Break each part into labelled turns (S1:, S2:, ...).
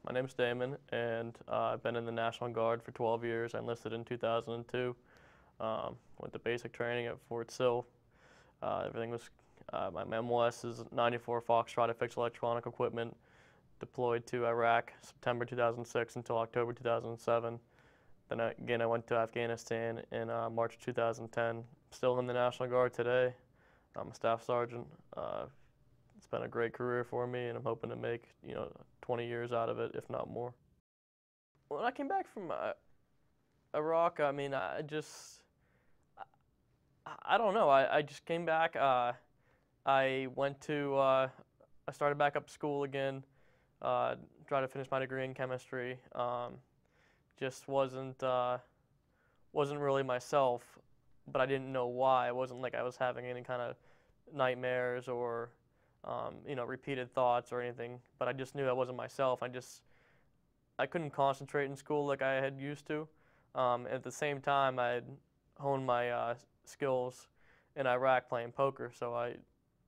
S1: My name's Damon, and I've been in the National Guard for 12 years. I enlisted in 2002. Went to basic training at Fort Sill. Everything was, my MOS is 94 Foxtrot. I fixed electronic equipment. Deployed to Iraq September 2006 until October 2007. Then again, I went to Afghanistan in March 2010. Still in the National Guard today. I'm a staff sergeant. It's been a great career for me, and I'm hoping to make 20 years out of it, if not more. When I came back from Iraq, I mean, I don't know. I just came back. I went to I started back up school again. Tried to finish my degree in chemistry. Just wasn't really myself, but I didn't know why. It wasn't like I was having any kind of nightmares or repeated thoughts or anything. But I just knew I wasn't myself. I couldn't concentrate in school like I had used to. At the same time, I had honed my skills in Iraq playing poker, so I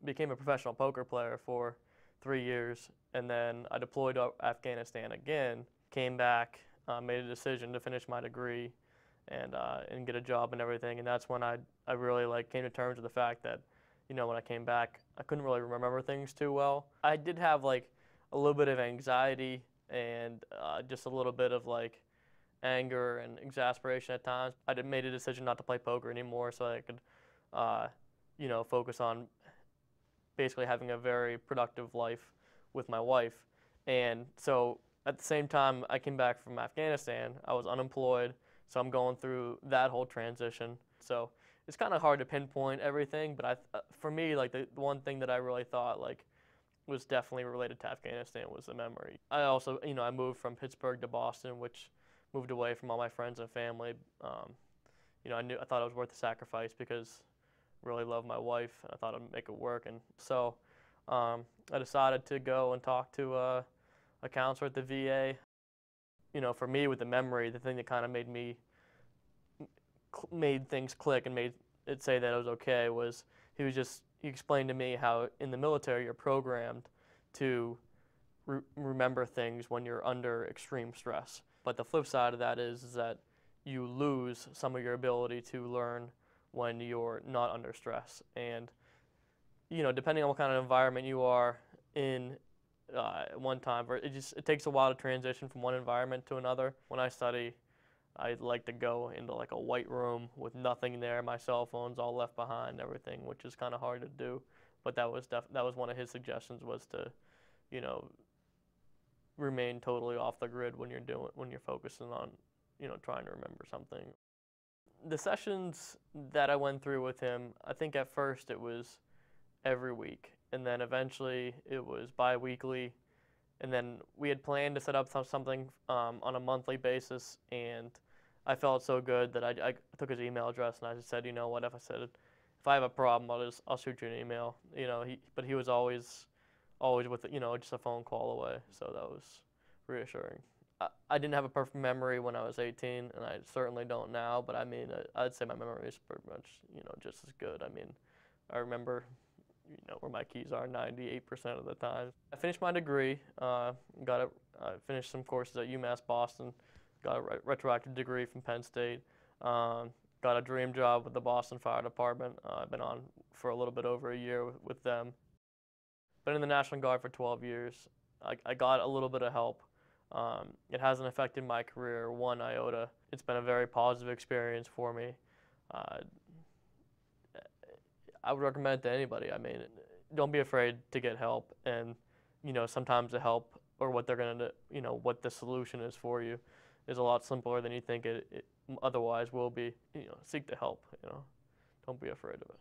S1: became a professional poker player for 3 years, and then I deployed to Afghanistan again, came back, made a decision to finish my degree and get a job and everything, and that's when I really came to terms with the fact that when I came back, I couldn't really remember things too well. I did have a little bit of anxiety and just a little bit of anger and exasperation at times. I made a decision not to play poker anymore so I could focus on basically having a very productive life with my wife. And so at the same time I came back from Afghanistan, I was unemployed, so I'm going through that whole transition. So it's kind of hard to pinpoint everything, but for me, the one thing that I really thought was definitely related to Afghanistan was the memory. I also, I moved from Pittsburgh to Boston, which moved away from all my friends and family. I thought it was worth the sacrifice because I really love my wife, and I thought I'd make it work. And so I decided to go and talk to a counselor at the VA. For me, with the memory, the thing that kind of made things click and made it say that it was okay was he explained to me how in the military you're programmed to remember things when you're under extreme stress. But the flip side of that is that you lose some of your ability to learn when you're not under stress. And depending on what kind of environment you are in at one time, it takes a while to transition from one environment to another. When I study, I like to go into a white room with nothing there, my cell phone's all left behind, everything, which is kind of hard to do. But that was one of his suggestions, was to, remain totally off the grid when you're focusing on, trying to remember something. The sessions that I went through with him, I think at first it was every week, and then eventually it was bi-weekly. And then we had planned to set up something on a monthly basis, and I felt so good that I took his email address and I just said, you know what, if I have a problem, I'll shoot you an email. But he was always with just a phone call away, so that was reassuring. I didn't have a perfect memory when I was 18, and I certainly don't now. But I mean, I'd say my memory is pretty much just as good. I mean, I remember where my keys are 98% of the time. I finished my degree, finished some courses at UMass Boston, got a retroactive degree from Penn State, got a dream job with the Boston Fire Department. I've been on for a little bit over a year with them. Been in the National Guard for 12 years. I got a little bit of help. It hasn't affected my career one iota. It's been a very positive experience for me. I would recommend it to anybody. I mean, don't be afraid to get help, and sometimes the help or what they're gonna do, what the solution is for you, is a lot simpler than you think it otherwise will be. Seek the help. Don't be afraid of it.